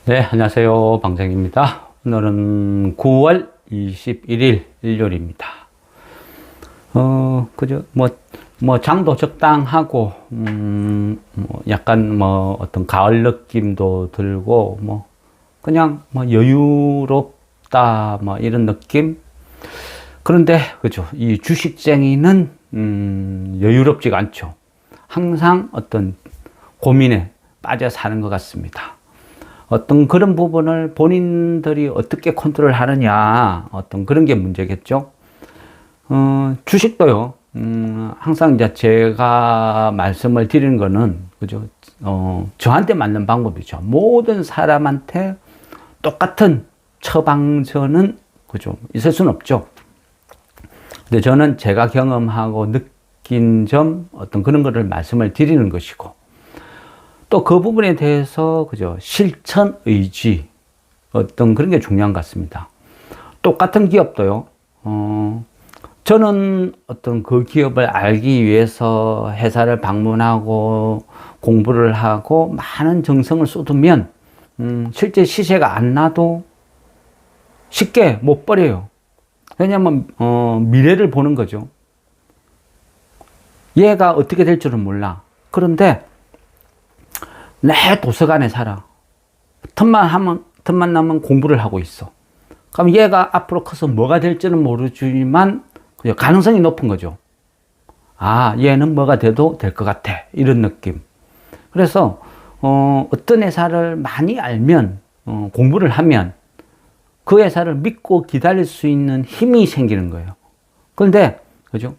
네, 안녕하세요. 방장입니다. 오늘은 9월 21일 일요일입니다. 장도 적당하고, 약간 어떤 가을 느낌도 들고, 그냥 여유롭다, 이런 느낌? 그런데, 그죠. 이 주식쟁이는, 여유롭지가 않죠. 항상 어떤 고민에 빠져 사는 것 같습니다. 어떤 그런 부분을 본인들이 어떻게 컨트롤 하느냐, 어떤 그런 게 문제겠죠. 주식도요, 항상 이제 제가 말씀을 드리는 거는, 그죠. 저한테 맞는 방법이죠. 모든 사람한테 똑같은 처방전은, 그죠. 있을 수는 없죠. 근데 저는 제가 경험하고 느낀 점, 어떤 그런 거를 말씀을 드리는 것이고, 또 그 부분에 대해서, 그죠. 실천 의지, 어떤 그런 게 중요한 것 같습니다. 똑같은 기업도요, 저는 어떤 그 기업을 알기 위해서 회사를 방문하고 공부를 하고 많은 정성을 쏟으면, 실제 시세가 안 나도 쉽게 못 버려요. 왜냐면, 미래를 보는 거죠. 얘가 어떻게 될 줄은 몰라. 그런데, 내 도서관에 살아. 틈만 나면 공부를 하고 있어. 그럼 얘가 앞으로 커서 뭐가 될지는 모르지만 가능성이 높은 거죠. 아, 얘는 뭐가 돼도 될 것 같아. 이런 느낌. 그래서 어떤 회사를 많이 알면, 공부를 하면 그 회사를 믿고 기다릴 수 있는 힘이 생기는 거예요. 그런데 그죠?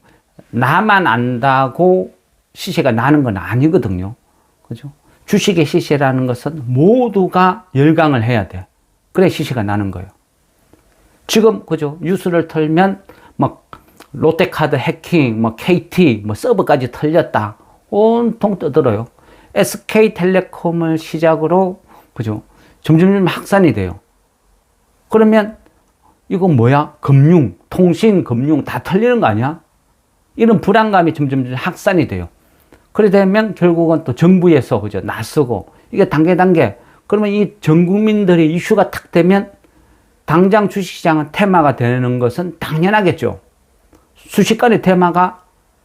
나만 안다고 시세가 나는 건 아니거든요. 그죠? 주식의 시세라는 것은 모두가 열강을 해야 돼. 그래 시세가 나는 거예요. 지금 그죠? 뉴스를 털면 롯데카드 해킹, KT, 서버까지 털렸다. 온통 떠들어요. SK텔레콤을 시작으로 그죠? 점점 확산이 돼요. 그러면 이건 뭐야? 금융, 통신, 금융 다 털리는 거 아니야? 이런 불안감이 점점 확산이 돼요. 그래 되면 결국은 또 정부에서 그죠 나서고 이게 단계 그러면 이 전 국민들의 이슈가 탁 되면 당장 주식시장은 테마가 되는 것은 당연하겠죠. 순식간에 테마가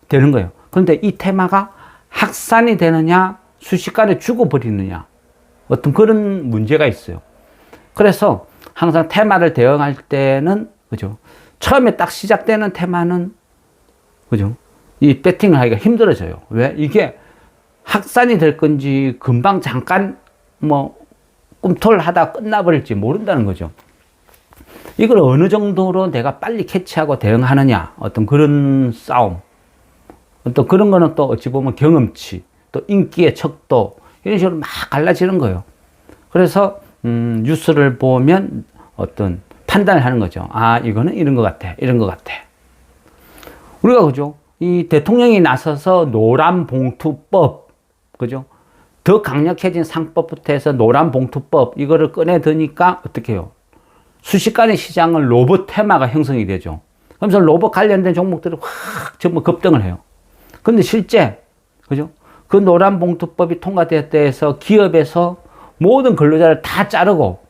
되는 거예요. 그런데 이 테마가 확산이 되느냐 순식간에 죽어버리느냐 어떤 그런 문제가 있어요. 그래서 항상 테마를 대응할 때는 그죠 처음에 딱 시작되는 테마는 그죠 이 배팅을 하기가 힘들어져요. 왜? 이게 확산이 될 건지 금방 잠깐 꿈틀하다 끝나버릴지 모른다는 거죠. 이걸 어느 정도로 내가 빨리 캐치하고 대응하느냐 어떤 그런 싸움 또 그런 거는 또 어찌 보면 경험치 또 인기의 척도 이런 식으로 막 갈라지는 거예요. 그래서 뉴스를 보면 어떤 판단을 하는 거죠. 아 이거는 이런 것 같아 이런 것 같아. 우리가 그죠 이 대통령이 나서서 노란봉투법, 그죠? 더 강력해진 상법부터 해서 노란봉투법, 이거를 꺼내드니까 어떻게 해요? 순식간에 시장은 로봇 테마가 형성이 되죠. 그러면서 로봇 관련된 종목들이 확 전부 급등을 해요. 근데 실제, 그죠? 그 노란봉투법이 통과되었다 해서 기업에서 모든 근로자를 다 자르고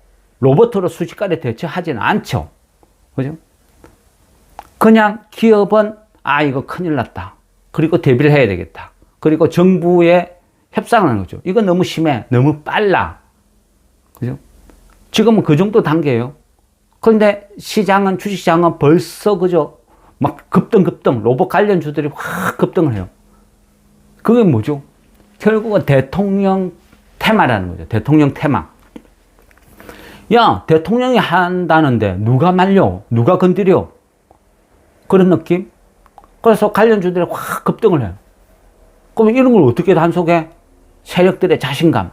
로봇으로 순식간에 대처하지는 않죠. 그죠? 그냥 기업은 아, 이거 큰일 났다. 그리고 대비를 해야 되겠다. 그리고 정부에 협상을 하는 거죠. 이거 너무 심해. 너무 빨라. 그죠? 지금은 그 정도 단계예요. 그런데 시장은, 주식시장은 벌써 그죠? 급등. 로봇 관련주들이 확 급등을 해요. 그게 뭐죠? 결국은 대통령 테마라는 거죠. 대통령 테마. 야, 대통령이 한다는데 누가 말려? 누가 건드려? 그런 느낌? 그래서 관련주들이 확 급등을 해요. 그러면 이런 걸 어떻게 단속해? 세력들의 자신감.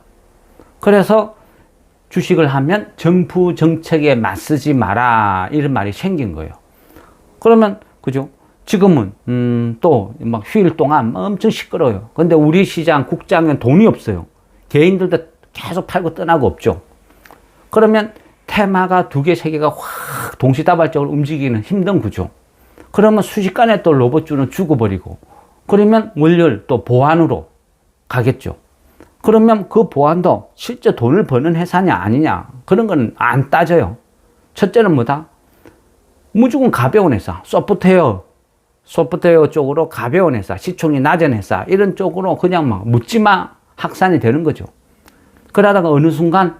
그래서 주식을 하면 정부 정책에 맞서지 마라. 이런 말이 생긴 거예요. 그러면, 그죠? 지금은, 또, 휴일 동안 엄청 시끄러워요. 근데 우리 시장, 국장은 돈이 없어요. 개인들도 계속 팔고 떠나고 없죠. 그러면 테마가 2개, 3개가 확 동시다발적으로 움직이는 힘든 구조. 그러면 순식간에 또 로봇주는 죽어버리고 그러면 월요일 또 보안으로 가겠죠. 그러면 그 보안도 실제 돈을 버는 회사냐 아니냐 그런 건 안 따져요. 첫째는 뭐다? 무조건 가벼운 회사, 소프트웨어 쪽으로 가벼운 회사, 시총이 낮은 회사 이런 쪽으로 그냥 막 묻지마 확산이 되는 거죠. 그러다가 어느 순간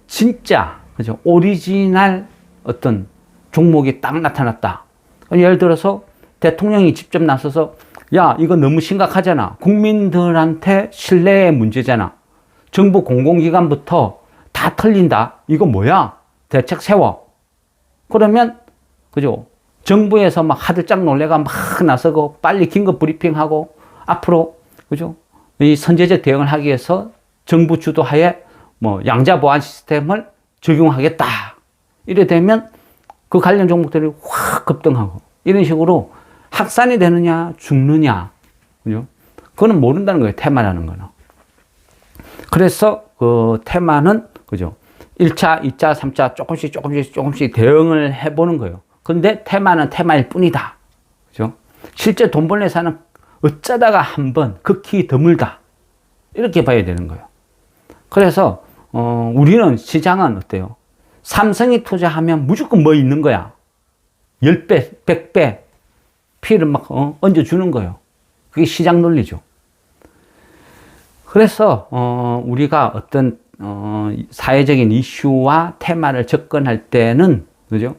진짜 그죠 오리지널 어떤 종목이 딱 나타났다. 예를 들어서 대통령이 직접 나서서 야 이거 너무 심각하잖아. 국민들한테 신뢰의 문제잖아. 정부 공공기관부터 다 털린다. 이거 뭐야? 대책 세워. 그러면 그죠 정부에서 막 하들짝 놀래가 막 나서고 빨리 긴급 브리핑하고 앞으로 그죠 이 선제적 대응을 하기 위해서 정부 주도하에 뭐 양자 보안 시스템을 적용하겠다. 이래 되면 그 관련 종목들이 확 급등하고 이런 식으로 확산이 되느냐 죽느냐 그죠? 그거는 모른다는 거예요. 테마라는 거는. 그래서 그 테마는 그죠 1차, 2차, 3차 조금씩 대응을 해보는 거예요. 근데 테마는 테마일 뿐이다. 그죠? 실제 돈 벌는 회사는 어쩌다가 한번 극히 드물다. 이렇게 봐야 되는 거예요. 그래서 우리는 시장은 어때요? 삼성이 투자하면 무조건 뭐 있는 거야. 10배, 100배 피를 막 얹어주는 거예요. 그게 시장 논리죠. 그래서 우리가 어떤 사회적인 이슈와 테마를 접근할 때는 그죠?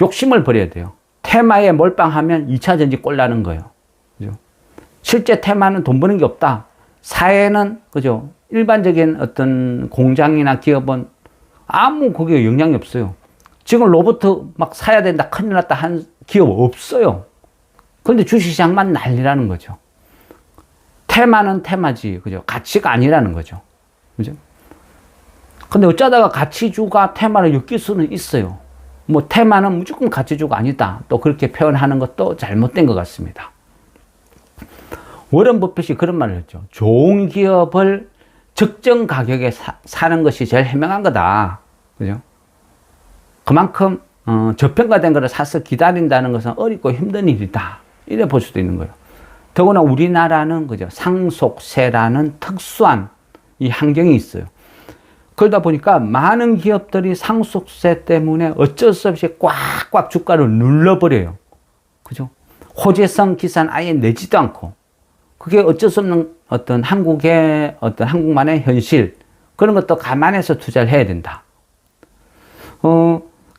욕심을 버려야 돼요. 테마에 몰빵하면 2차 전지 꼴나는 거예요. 그죠? 실제 테마는 돈 버는 게 없다. 사회는 그죠? 일반적인 어떤 공장이나 기업은 아무 거기에 영향이 없어요. 지금 로봇 막 사야 된다, 큰일 났다 한 기업 없어요. 그런데 주식시장만 난리라는 거죠. 테마는 테마지, 그죠? 가치가 아니라는 거죠. 그죠? 근데 어쩌다가 가치주가 테마를 엮일 수는 있어요. 뭐 테마는 무조건 가치주가 아니다. 또 그렇게 표현하는 것도 잘못된 것 같습니다. 워런 버핏이 그런 말을 했죠. 좋은 기업을 적정 가격에 사는 것이 제일 현명한 거다. 그죠? 그만큼 저평가된 거를 사서 기다린다는 것은 어렵고 힘든 일이다. 이래 볼 수도 있는 거예요. 더구나 우리나라는 그죠? 상속세라는 특수한 이 환경이 있어요. 그러다 보니까 많은 기업들이 상속세 때문에 어쩔 수 없이 꽉꽉 주가를 눌러버려요. 그죠? 호재성 기산 아예 내지도 않고. 그게 어쩔 수 없는 어떤 한국만의 현실. 그런 것도 감안해서 투자를 해야 된다.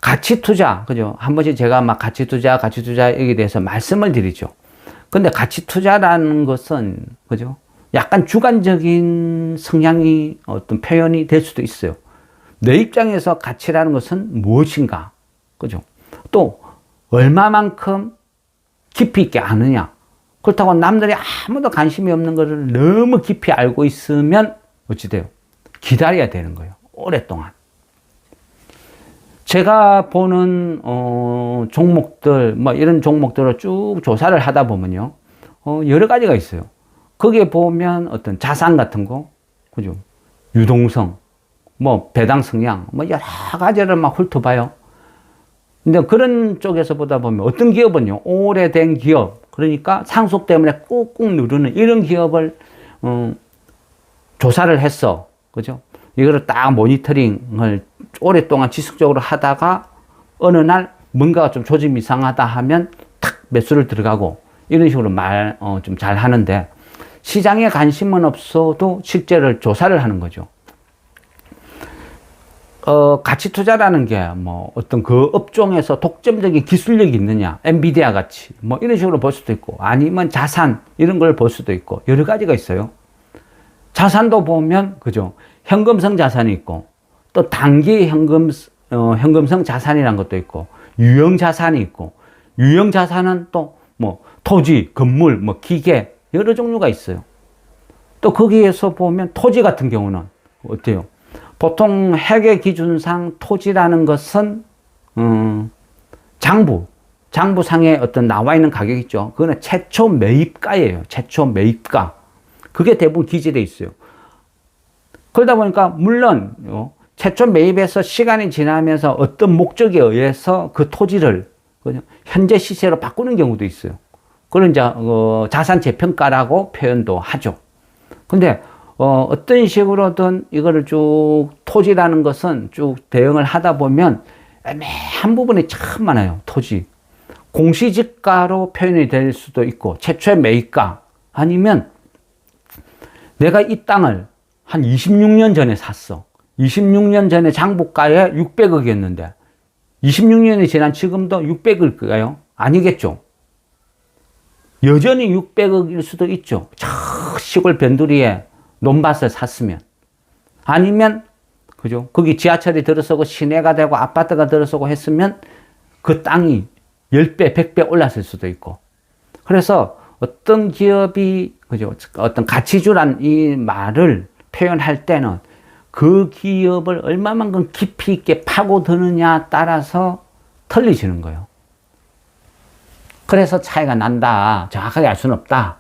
가치 투자. 그죠? 한 번씩 제가 막 가치 투자에 대해서 말씀을 드리죠. 근데 가치 투자라는 것은, 그죠? 약간 주관적인 성향이 어떤 표현이 될 수도 있어요. 내 입장에서 가치라는 것은 무엇인가? 그죠? 또, 얼마만큼 깊이 있게 아느냐? 그렇다고 남들이 아무도 관심이 없는 것을 너무 깊이 알고 있으면 어찌 돼요? 기다려야 되는 거예요. 오랫동안. 제가 보는, 종목들, 뭐 이런 종목들을 쭉 조사를 하다 보면요. 여러 가지가 있어요. 거기에 보면 어떤 자산 같은 거, 그죠? 유동성, 뭐 배당 성향, 뭐 여러 가지를 막 훑어봐요. 근데 그런 쪽에서 보다 보면 어떤 기업은요, 오래된 기업, 그러니까 상속 때문에 꾹꾹 누르는 이런 기업을, 조사를 했어. 그죠? 이거를 딱 모니터링을 오랫동안 지속적으로 하다가 어느 날 뭔가가 좀 조짐이 이상하다 하면 탁 매수를 들어가고 이런 식으로 좀 잘 하는데 시장에 관심은 없어도 실제를 조사를 하는 거죠. 가치 투자라는 게 뭐 어떤 그 업종에서 독점적인 기술력이 있느냐, 엔비디아 같이 뭐 이런 식으로 볼 수도 있고 아니면 자산 이런 걸 볼 수도 있고 여러 가지가 있어요. 자산도 보면 그죠? 현금성 자산이 있고 또 단기 현금성 자산이라는 것도 있고 유형 자산이 있고 유형 자산은 또 뭐 토지, 건물, 뭐 기계 여러 종류가 있어요. 또 거기에서 보면 토지 같은 경우는 어때요? 보통 회계 기준상 토지라는 것은 장부상에 어떤 나와 있는 가격 있죠. 그거는 최초 매입가예요. 최초 매입가. 그게 대부분 기재되어 있어요. 그러다 보니까 물론 최초 매입해서 시간이 지나면서 어떤 목적에 의해서 그 토지를 현재 시세로 바꾸는 경우도 있어요. 그런 이제 자산 재평가라고 표현도 하죠. 근데 어떤 식으로든 이거를 쭉 토지라는 것은 쭉 대응을 하다 보면 애매한 부분이 참 많아요. 토지. 공시지가로 표현이 될 수도 있고, 최초의 매입가, 아니면 내가 이 땅을 한 26년 전에 샀어. 26년 전에 장부가에 600억이었는데, 26년이 지난 지금도 600억일까요? 아니겠죠. 여전히 600억일 수도 있죠. 저 시골 변두리에 논밭을 샀으면. 아니면, 그죠? 거기 지하철이 들어서고 시내가 되고 아파트가 들어서고 했으면 그 땅이 10배, 100배 올랐을 수도 있고. 그래서 어떤 기업이, 그죠? 어떤 가치주란 이 말을 표현할 때는 그 기업을 얼마만큼 깊이 있게 파고드느냐 따라서 틀리지는 거예요. 그래서 차이가 난다. 정확하게 알 수는 없다.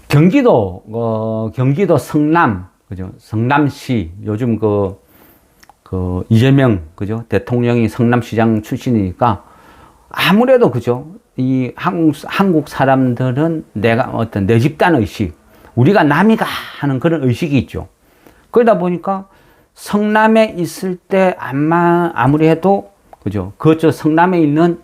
경기도 성남, 그죠? 성남시, 요즘 이재명, 그죠? 대통령이 성남시장 출신이니까 아무래도, 그죠? 이 한국 사람들은 어떤 내 집단 의식, 우리가 남이가 하는 그런 의식이 있죠. 그러다 보니까 성남에 있을 때 아무리 해도, 그죠? 그저 성남에 있는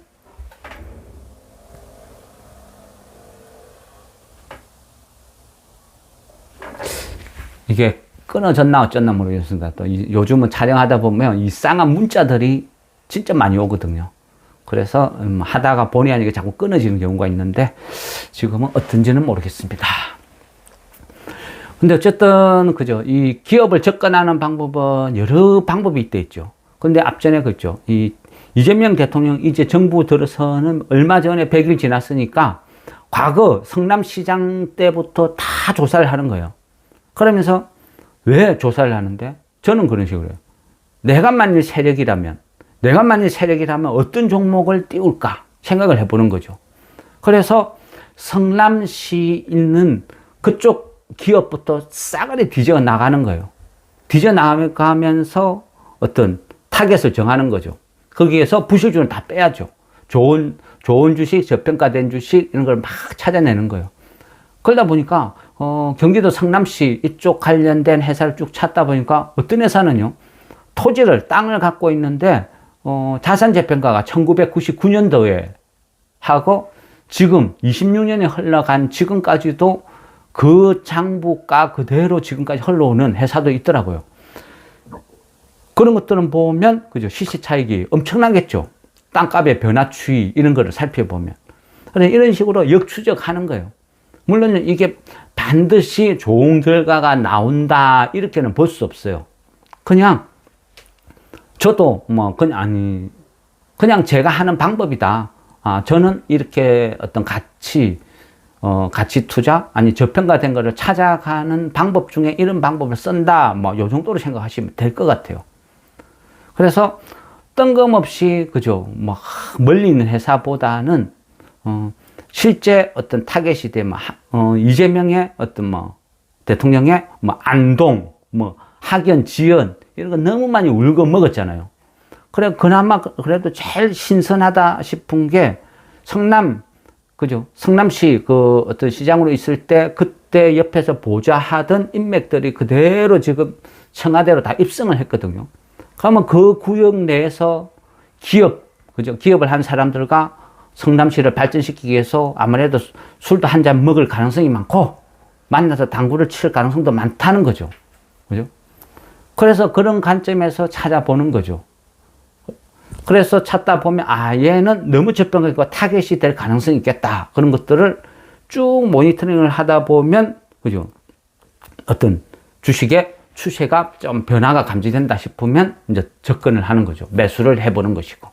이게 끊어졌나 어쩌나 모르겠습니다. 또 요즘은 촬영하다 보면 이상한 문자들이 진짜 많이 오거든요. 그래서 하다가 본의 아니게 자꾸 끊어지는 경우가 있는데 지금은 어떤지는 모르겠습니다. 근데 어쨌든 그죠? 이 기업을 접근하는 방법은 여러 방법이 있죠. 근데 앞전에 그죠? 이 이재명 대통령 이제 정부 들어서는 얼마 전에 100일 지났으니까 과거 성남시장 때부터 다 조사를 하는 거예요. 그러면서 왜 조사를 하는데? 저는 그런 식으로 해요. 내가 만일 세력이라면 어떤 종목을 띄울까 생각을 해보는 거죠. 그래서 성남시 있는 그쪽 기업부터 싸그리 뒤져 나가는 거예요. 뒤져 나가면서 어떤 타겟을 정하는 거죠. 거기에서 부실주는 다 빼야죠. 좋은 주식, 저평가된 주식 이런 걸 막 찾아내는 거예요. 그러다 보니까 경기도 성남시 이쪽 관련된 회사를 쭉 찾다 보니까 어떤 회사는요, 땅을 갖고 있는데 자산 재평가가 1999년도에 하고 지금 26년이 흘러간 지금까지도 그 장부가 그대로 지금까지 흘러오는 회사도 있더라고요. 그런 것들은 보면 그죠, 시세 차익이 엄청나겠죠. 땅값의 변화 추이 이런 거를 살펴보면. 그래서 이런 식으로 역추적하는 거예요. 물론 이게 반드시 좋은 결과가 나온다 이렇게는 볼 수 없어요. 그냥 저도 그냥 제가 하는 방법이다. 저는 이렇게 어떤 가치 투자 아니 저평가된 거를 찾아가는 방법 중에 이런 방법을 쓴다. 요 정도로 생각하시면 될 것 같아요. 그래서 뜬금없이 그죠, 멀리 있는 회사보다는 실제 어떤 타겟이 되면 이재명의 어떤 대통령의 안동 학연 지연 이런 거 너무 많이 울고 먹었잖아요. 그래 그나마 그래도 제일 신선하다 싶은 게 성남시 그 어떤 시장으로 있을 때 그때 옆에서 보좌하던 인맥들이 그대로 지금 청와대로 다 입성을 했거든요. 그러면 그 구역 내에서 기업을 한 사람들과 성남시를 발전시키기 위해서 아무래도 술도 한 잔 먹을 가능성이 많고 만나서 당구를 칠 가능성도 많다는 거죠. 그죠? 그래서 그런 관점에서 찾아보는 거죠. 그래서 찾다 보면 얘는 너무 저평가있고 타겟이 될 가능성이 있겠다. 그런 것들을 쭉 모니터링을 하다 보면 그죠? 어떤 주식의 추세가 좀 변화가 감지된다 싶으면 이제 접근을 하는 거죠. 매수를 해보는 것이고.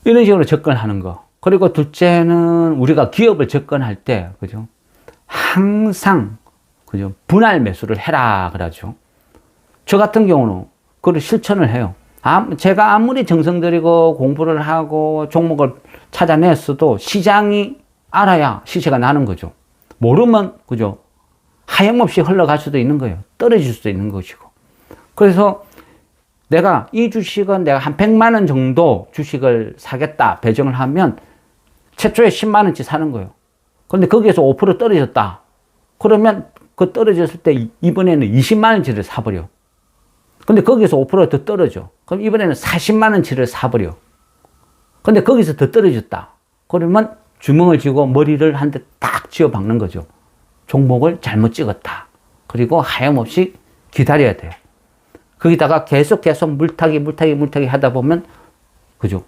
이런 식으로 접근하는 거. 그리고 둘째는 우리가 기업을 접근할 때, 그죠? 항상, 그죠? 분할 매수를 해라. 그러죠. 저 같은 경우는 그걸 실천을 해요. 제가 아무리 정성 들이고 공부를 하고 종목을 찾아냈어도 시장이 알아야 시세가 나는 거죠. 모르면, 그죠? 하염없이 흘러갈 수도 있는 거예요. 떨어질 수도 있는 것이고. 그래서 내가 이 주식은 내가 한 100만 원 정도 주식을 사겠다 배정을 하면 최초에 10만 원치 사는 거예요. 근데 거기에서 5% 떨어졌다. 그러면 그 떨어졌을 때 이번에는 20만 원치를 사버려. 근데 거기서 5%더 떨어져. 그럼 이번에는 40만 원치를 사버려. 근데 거기서 더 떨어졌다. 그러면 주먹을 쥐고 머리를 한 대 딱 쥐어 박는 거죠. 종목을 잘못 찍었다. 그리고 하염없이 기다려야 돼요. 거기다가 계속 물타기 하다 보면, 그죠?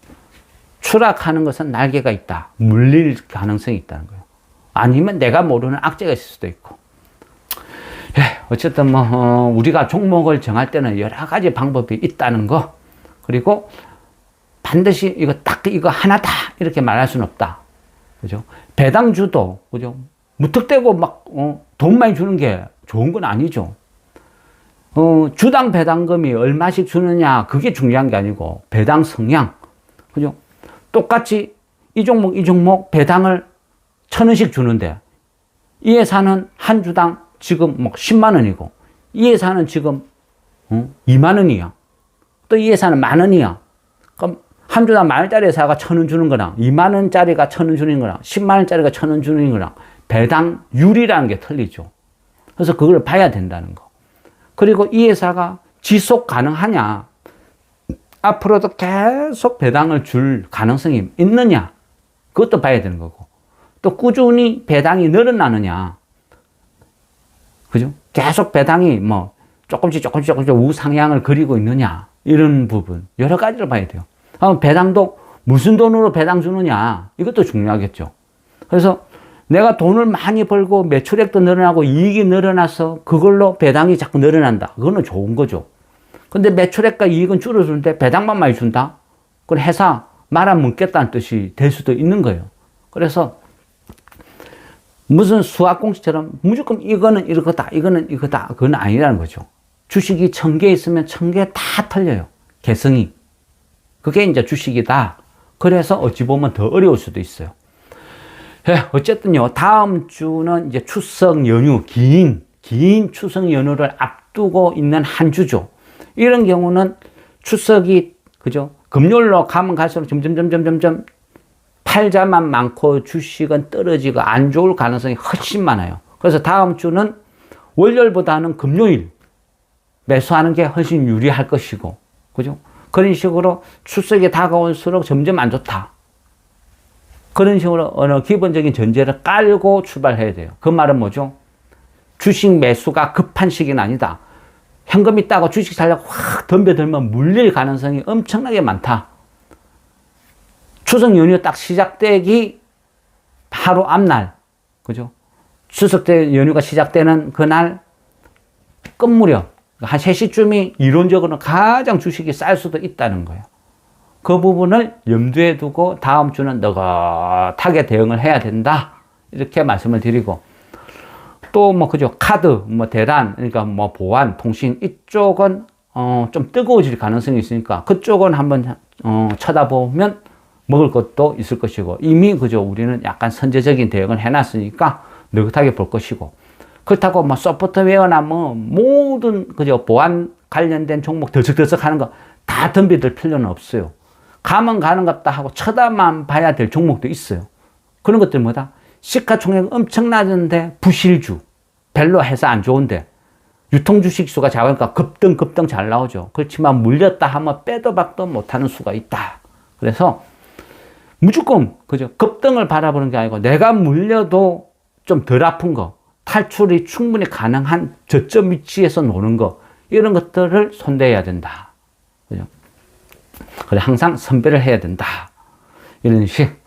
추락하는 것은 날개가 있다. 물릴 가능성이 있다는 거예요. 아니면 내가 모르는 악재가 있을 수도 있고. 예, 어쨌든 우리가 종목을 정할 때는 여러 가지 방법이 있다는 거. 그리고 반드시 이거 하나다. 이렇게 말할 수는 없다. 그죠? 배당주도, 그죠? 무턱대고 돈 많이 주는 게 좋은 건 아니죠. 주당 배당금이 얼마씩 주느냐, 그게 중요한 게 아니고, 배당 성향. 그죠? 똑같이 이 종목 배당을 1,000원씩 주는데, 이 회사는 한 주당 지금 10만 원이고, 이 회사는 지금 2만 원이야. 또 이 회사는 10,000원이야. 그럼 한 주당 10,000원짜리 회사가 1,000원 주는 거랑, 2만 원짜리가 1,000원 주는 거랑, 10만 원짜리가 1,000원 주는 거랑, 배당률이라는 게 틀리죠. 그래서 그걸 봐야 된다는 거. 그리고 이 회사가 지속 가능하냐, 앞으로도 계속 배당을 줄 가능성이 있느냐, 그것도 봐야 되는 거고, 또 꾸준히 배당이 늘어나느냐, 그죠? 계속 배당이 조금씩 우상향을 그리고 있느냐, 이런 부분 여러 가지를 봐야 돼요. 배당도 무슨 돈으로 배당 주느냐, 이것도 중요하겠죠. 그래서 내가 돈을 많이 벌고 매출액도 늘어나고 이익이 늘어나서 그걸로 배당이 자꾸 늘어난다, 그거는 좋은 거죠. 근데 매출액과 이익은 줄어드는데 배당만 많이 준다? 그럼 회사 말 안 먹겠다는 뜻이 될 수도 있는 거예요. 그래서 무슨 수학 공식처럼 무조건 이거는 이거다, 이거는 이거다, 그건 아니라는 거죠. 주식이 1,000개 있으면 1,000개 다 틀려요. 개성이. 그게 이제 주식이다. 그래서 어찌 보면 더 어려울 수도 있어요. 예, 어쨌든요, 다음 주는 이제 추석 연휴, 긴 추석 연휴를 앞두고 있는 한 주죠. 이런 경우는 추석이, 그죠? 금요일로 가면 갈수록 점점 팔자만 많고 주식은 떨어지고 안 좋을 가능성이 훨씬 많아요. 그래서 다음 주는 월요일보다는 금요일 매수하는 게 훨씬 유리할 것이고, 그죠? 그런 식으로 추석이 다가올수록 점점 안 좋다. 그런 식으로 어느 기본적인 전제를 깔고 출발해야 돼요. 그 말은 뭐죠? 주식 매수가 급한 시기는 아니다. 현금 있다고 주식 살려고 확 덤벼들면 물릴 가능성이 엄청나게 많다. 추석 연휴 딱 시작되기 바로 앞날, 그죠? 추석 때 연휴가 시작되는 그날 끝무렵, 한 3시쯤이 이론적으로는 가장 주식이 쌀 수도 있다는 거예요. 그 부분을 염두에 두고 다음 주는 너긋하게 대응을 해야 된다, 이렇게 말씀을 드리고, 또 그죠? 카드, 대란, 그러니까 보안, 통신, 이쪽은 좀 뜨거워질 가능성이 있으니까 그쪽은 한번 쳐다보면 먹을 것도 있을 것이고, 이미 그죠? 우리는 약간 선제적인 대응을 해놨으니까 느긋하게 볼 것이고, 그렇다고 소프트웨어나 모든 그죠? 보안 관련된 종목 들썩들썩 하는 거 다 덤비들 필요는 없어요. 가면 가는 같다 하고 쳐다만 봐야 될 종목도 있어요. 그런 것들 뭐다? 시가총액 엄청 낮은데 부실주, 별로 해서 안 좋은데 유통주식수가 작으니까 급등 잘 나오죠. 그렇지만 물렸다 하면 빼도 박도 못하는 수가 있다. 그래서 무조건 그죠? 급등을 바라보는 게 아니고 내가 물려도 좀 덜 아픈 거, 탈출이 충분히 가능한 저점 위치에서 노는 거, 이런 것들을 손대야 된다. 그죠? 그래, 항상 선별을 해야 된다. 이런 식.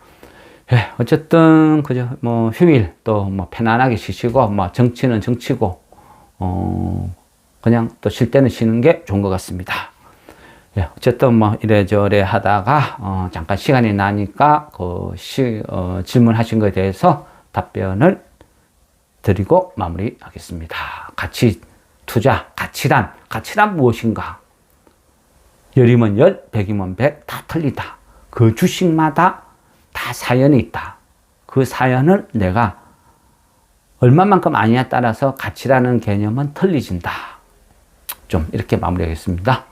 예, 어쨌든, 그죠? 휴일 또 편안하게 쉬시고, 정치는 정치고, 그냥 또 쉴 때는 쉬는 게 좋은 것 같습니다. 예, 어쨌든 이래저래 하다가, 잠깐 시간이 나니까, 질문하신 것에 대해서 답변을 드리고 마무리하겠습니다. 가치 투자, 가치란 무엇인가? 열이면 열, 백이면 백, 다 틀리다. 그 주식마다 다 사연이 있다. 그 사연을 내가 얼마만큼 아냐에 따라서 가치라는 개념은 틀리진다. 좀 이렇게 마무리하겠습니다.